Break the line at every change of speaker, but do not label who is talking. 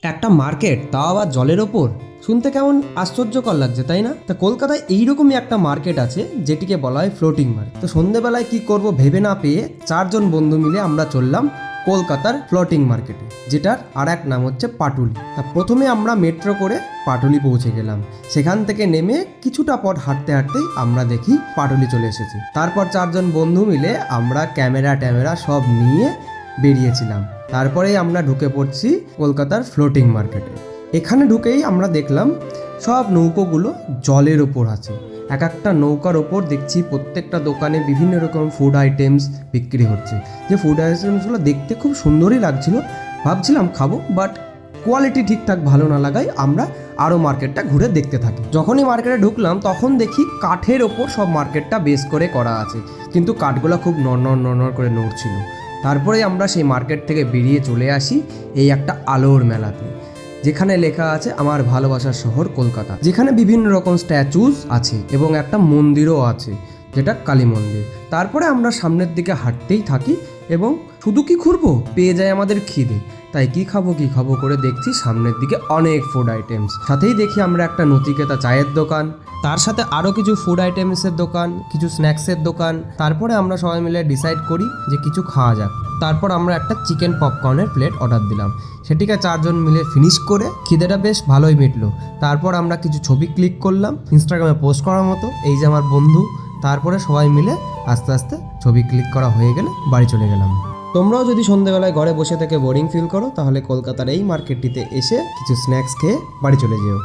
একটা মার্কেট, তাও আবার জলের ওপর। শুনতে কেমন আশ্চর্যকর লাগছে, তাই না? তা কলকাতায় এইরকমই একটা মার্কেট আছে যেটিকে বলা হয় ফ্লোটিং মার্কেট। তো সন্ধেবেলায় কি করব ভেবে না পেয়ে 4জন বন্ধু মিলে আমরা চললাম কলকাতার ফ্লোটিং মার্কেটে, যেটার আর এক নাম হচ্ছে পাটুলি। তা প্রথমে আমরা মেট্রো করে পাটুলি পৌঁছে গেলাম। সেখান থেকে নেমে কিছুটা পথ হাঁটতে হাঁটতেই আমরা দেখি পাটুলি চলে এসেছি। তারপর 4জন বন্ধু মিলে আমরা ক্যামেরা সব নিয়ে বেরিয়েছিলাম। তারপরেই আমরা ঢুকে পড়ছি কলকাতার ফ্লোটিং মার্কেটে। এখানে ঢুকেই আমরা দেখলাম সব নৌকোগুলো জলের ওপর আছে। এক একটা নৌকার ওপর দেখছি প্রত্যেকটা দোকানে বিভিন্ন রকম ফুড আইটেমস বিক্রি হচ্ছে। যে ফুড আইটেমসগুলো দেখতে খুব সুন্দরই লাগছিল, ভাবছিলাম খাবো, বাট কোয়ালিটি ঠিকঠাক ভালো না লাগায় আমরা আরও মার্কেটটা ঘুরে দেখতে থাকি। যখনই মার্কেটে ঢুকলাম তখন দেখি কাঠের ওপর সব মার্কেটটা বেস করে করা আছে, কিন্তু কাঠগুলো খুব নড় করে নড়ছিল। তারপরে আমরা সেই মার্কেট থেকে বেরিয়ে চলে আসি এই একটা আলোর মেলাতে, যেখানে লেখা আছে আমার ভালোবাসার শহর কলকাতা, যেখানে বিভিন্ন রকম স্ট্যাচুস আছে এবং একটা মন্দিরও আছে, যেটা কালী মন্দির। তারপরে আমরা সামনের দিকে হাঁটতেই থাকি এবং শুধু কি ঘুরবো, পেয়ে যায় আমাদের খিদে। তাই কি খাবো করে দেখছি সামনের দিকে অনেক ফুড আইটেমস, সাথেই দেখি আমরা একটা নচিকেতা চায়ের দোকান, তার সাথে আরও কিছু ফুড আইটেমসের দোকান, কিছু স্ন্যাক্সের দোকান। তারপরে আমরা সবাই মিলে ডিসাইড করি যে কিছু খাওয়া যাক। তারপর আমরা একটা চিকেন পপকর্নের প্লেট অর্ডার দিলাম। সেটিকে 4জন মিলে ফিনিশ করে খিদেটা বেশ ভালোই মিটলো। তারপর আমরা কিছু ছবি ক্লিক করলাম ইনস্টাগ্রামে পোস্ট করার মতো, এই যে আমার বন্ধু। তারপরে সবাই মিলে আস্তে আস্তে ছবি ক্লিক করা হয়ে গেলে বাড়ি চলে গেলাম। তোমরাও যদি সন্ধ্যেবেলায় ঘরে বসে থেকে বোরিং ফিল করো, তাহলে কলকাতার এই মার্কেটটিতে এসে কিছু স্ন্যাক্স খেয়ে বাড়ি চলে যেও।